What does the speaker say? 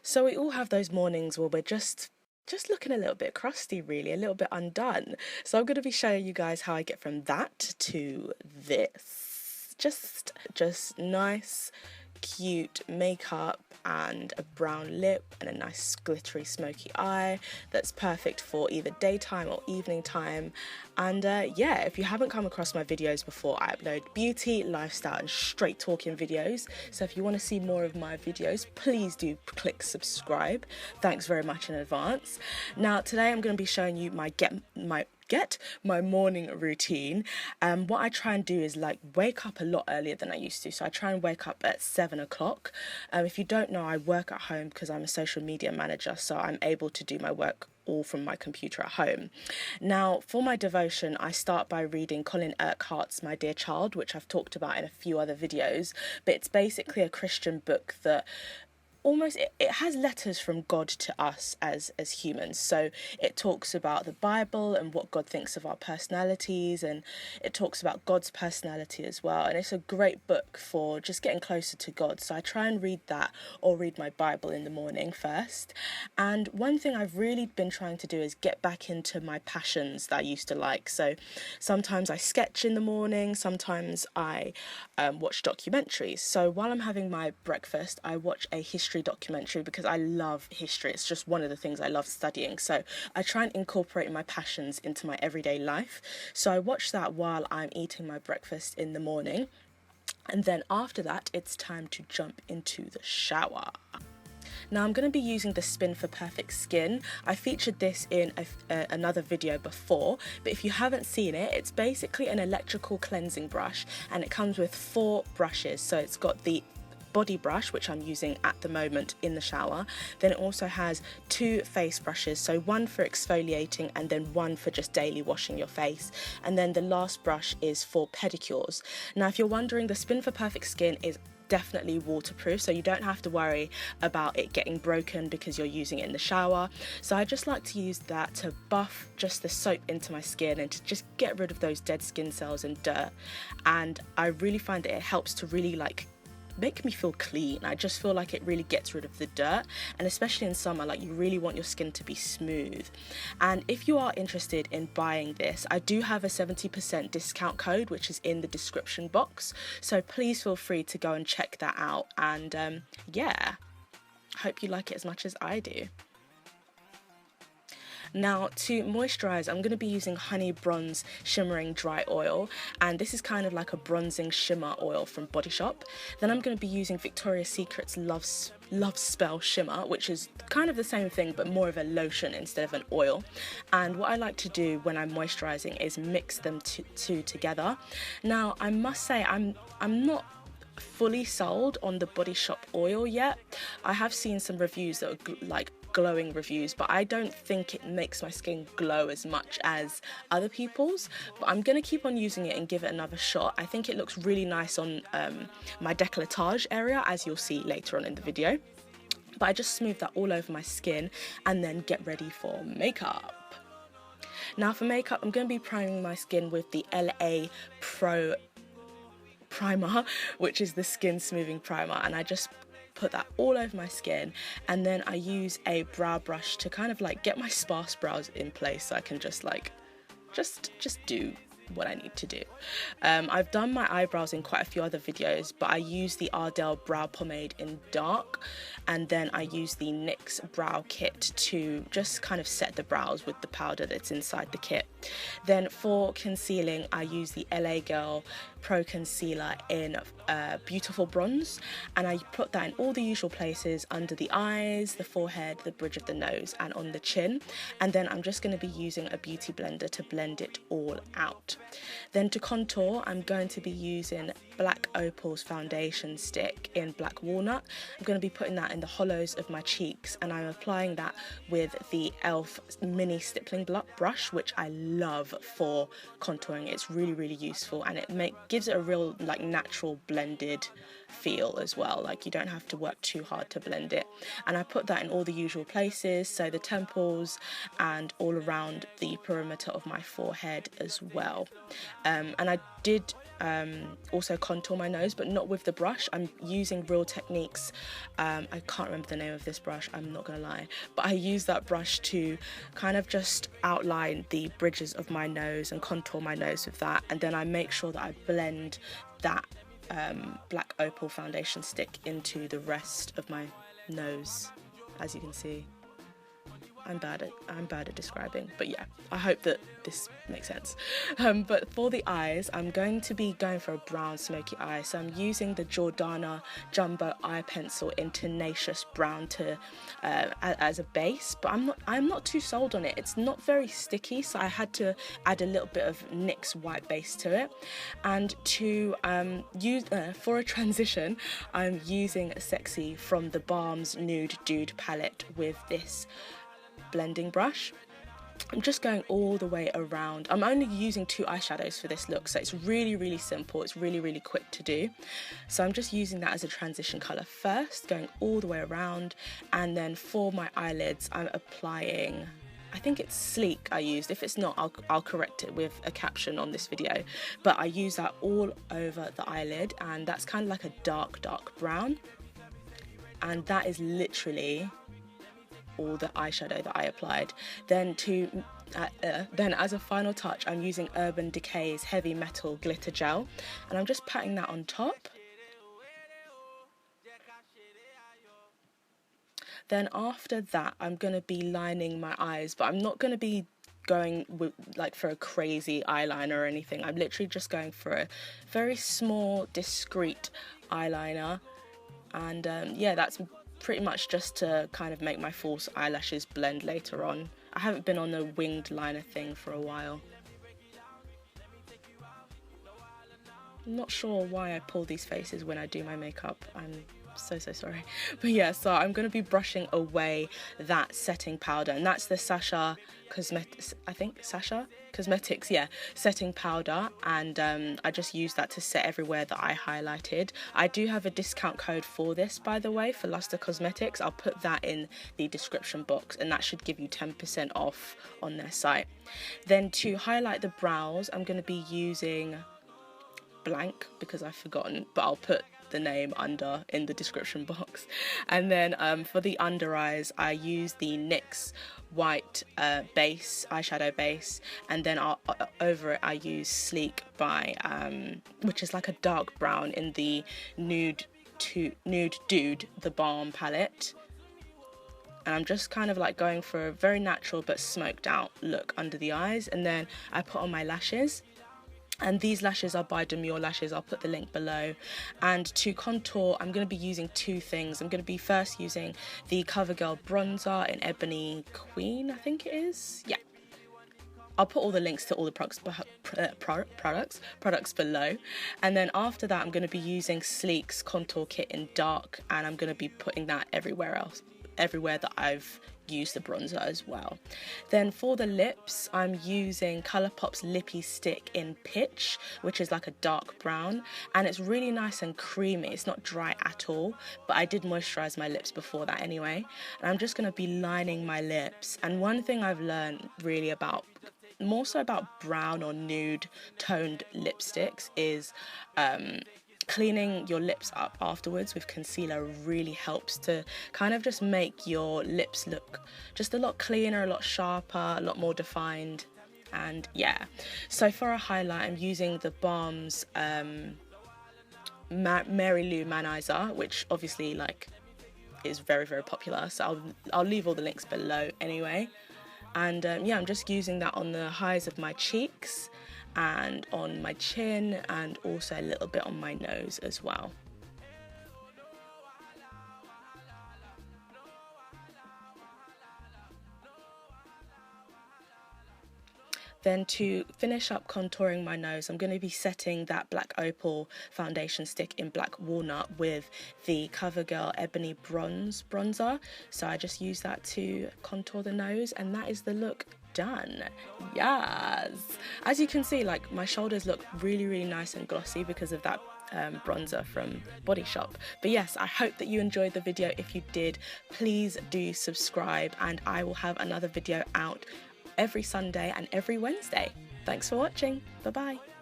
So we all have those mornings where we're just looking a little bit crusty, really, a little bit undone. So I'm going to be showing you guys how I get from that to this. Just nice, cute makeup and a brown lip and a nice glittery smoky eye that's perfect for either daytime or evening time. And yeah, if you haven't come across my videos before, I upload beauty, lifestyle and straight talking videos. So if you want to see more of my videos, please do click subscribe. Thanks very much in advance. Now today I'm going to be showing you my morning routine. What I try and do is like wake up a lot earlier than I used to. So I try and wake up at 7 o'clock. If you don't know, I work at home because I'm a social media manager, so I'm able to do my work all from my computer at home. Now, for my devotion, I start by reading Colin Urquhart's My Dear Child, which I've talked about in a few other videos, but it's basically a Christian book that almost it has letters from God to us as humans. So it talks about the Bible and what God thinks of our personalities, and it talks about God's personality as well, and it's a great book for just getting closer to God. So I try and read that or read my Bible in the morning first. And one thing I've really been trying to do is get back into my passions that I used to like. So sometimes I sketch in the morning, sometimes I watch documentaries. So while I'm having my breakfast, I watch a history documentary because I love history. It's just one of the things I love studying. So I try and incorporate my passions into my everyday life. So I watch that while I'm eating my breakfast in the morning. And then after that, it's time to jump into the shower. Now I'm going to be using the Spin for Perfect Skin. I featured this in another video before, but if you haven't seen it, it's basically an electrical cleansing brush and it comes with 4 brushes. So it's got the body brush, which I'm using at the moment in the shower. Then it also has 2 face brushes, so one for exfoliating and then one for just daily washing your face. And then the last brush is for pedicures. Now if you're wondering, the Spin for Perfect Skin is definitely waterproof, so you don't have to worry about it getting broken because you're using it in the shower. So I just like to use that to buff just the soap into my skin and to just get rid of those dead skin cells and dirt. And I really find that it helps to really like make me feel clean. I just feel like it really gets rid of the dirt, and especially in summer, like you really want your skin to be smooth. And if you are interested in buying this, I do have a 70% discount code which is in the description box, so please feel free to go and check that out. And yeah, I hope you like it as much as I do. Now to moisturize, I'm going to be using Honey Bronze Shimmering Dry Oil, and this is kind of like a bronzing shimmer oil from Body Shop. Then I'm going to be using Victoria's Secret's Love Spell Shimmer, which is kind of the same thing but more of a lotion instead of an oil. And what I like to do when I'm moisturizing is mix them two together. Now I must say I'm not fully sold on the Body Shop oil yet. I have seen some reviews that are like glowing reviews, but I don't think it makes my skin glow as much as other people's. But I'm gonna keep on using it and give it another shot. I think it looks really nice on my décolletage area, as you'll see later on in the video. But I just smooth that all over my skin and then get ready for makeup. Now for makeup, I'm going to be priming my skin with the LA Pro primer, which is the skin smoothing primer, and I just put that all over my skin, and then I use a brow brush to kind of like get my sparse brows in place so I can just like just do what I need to do. I've done my eyebrows in quite a few other videos, but I use the Ardell brow pomade in dark, and then I use the NYX brow kit to just kind of set the brows with the powder that's inside the kit. Then for concealing, I use the LA Girl Pro Concealer in Beautiful Bronze, and I put that in all the usual places: under the eyes, the forehead, the bridge of the nose and on the chin. And then I'm just going to be using a beauty blender to blend it all out. Then to contour, I'm going to be using Black Opal's foundation stick in Black Walnut. I'm going to be putting that in the hollows of my cheeks, and I'm applying that with the e.l.f. mini stippling brush, which I love for contouring. It's really useful, and it gives it a real like natural blended feel as well. Like you don't have to work too hard to blend it. And I put that in all the usual places, so the temples and all around the perimeter of my forehead as well. And I did also contour my nose, but not with the brush. I'm using Real Techniques. I can't remember the name of this brush, I'm not gonna lie, but I use that brush to kind of just outline the bridges of my nose and contour my nose with that, and then I make sure that I blend that black opal foundation stick into the rest of my nose. As you can see, I'm bad at describing, but yeah, I hope that this makes sense. But for the eyes, I'm going to be going for a brown smoky eye, so I'm using the Jordana Jumbo Eye Pencil in Tenacious Brown to as a base, but I'm not too sold on it. It's not very sticky, so I had to add a little bit of NYX white base to it. And to use for a transition, I'm using Sexy from the Balm's Nude Dude palette with this blending brush. I'm just going all the way around. I'm only using 2 eyeshadows for this look, so it's really simple. It's really quick to do. So I'm just using that as a transition colour first, going all the way around, and then for my eyelids I'm applying, I think it's Sleek I used. If it's not, I'll correct it with a caption on this video, but I use that all over the eyelid, and that's kind of like a dark brown, and that is literally all the eyeshadow that I applied. Then then as a final touch, I'm using Urban Decay's Heavy Metal Glitter Gel, and I'm just patting that on top. Then after that, I'm going to be lining my eyes, but I'm not going to be going with for a crazy eyeliner or anything. I'm literally just going for a very small, discreet eyeliner, and yeah, that's pretty much just to kind of make my false eyelashes blend later on. I haven't been on the winged liner thing for a while. I'm not sure why I pull these faces when I do my makeup. I'm so sorry. But yeah, so I'm going to be brushing away that setting powder, and that's the Sacha Cosmetics, I think, Sacha Cosmetics, yeah, setting powder, and I just use that to set everywhere that I highlighted. I do have a discount code for this, by the way, for Luster Cosmetics. I'll put that in the description box, and that should give you 10% off on their site. Then to highlight the brows, I'm going to be using blank because I've forgotten, but I'll put the name under in the description box. And then for the under eyes, I use the NYX white eyeshadow base, and then over it I use Sleek by which is like a dark brown in the Nude Dude the Balm palette. And I'm just kind of going for a very natural but smoked out look under the eyes, and then I put on my lashes. And these lashes are by Demure Lashes. I'll put the link below. And to contour, I'm going to be using 2 things. I'm going to be first using the CoverGirl bronzer in Ebony Queen, I think it is. Yeah. I'll put all the links to all the products below. And then after that, I'm going to be using Sleek's contour kit in dark, and I'm going to be putting that everywhere that I've use the bronzer as well. Then for the lips, I'm using Colourpop's Lippy Stick in Pitch, which is like a dark brown, and it's really nice and creamy. It's not dry at all, but I did moisturize my lips before that anyway. And I'm just going to be lining my lips. And one thing I've learned really about, more so about brown or nude toned lipsticks, is cleaning your lips up afterwards with concealer really helps to kind of just make your lips look just a lot cleaner, a lot sharper, a lot more defined. And yeah, so for a highlight, I'm using the Balm's Mary Lou Manizer, which obviously is very popular, so I'll leave all the links below anyway. And yeah, I'm just using that on the highs of my cheeks and on my chin, and also a little bit on my nose as well. Then to finish up contouring my nose, I'm going to be setting that Black Opal foundation stick in Black Walnut with the CoverGirl Ebony bronzer. So I just use that to contour the nose, and that is the look done. Yes, as you can see, my shoulders look really nice and glossy because of that bronzer from Body Shop. But yes, I hope that you enjoyed the video. If you did, please do subscribe, and I will have another video out every Sunday and every Wednesday. Thanks for watching. Bye bye.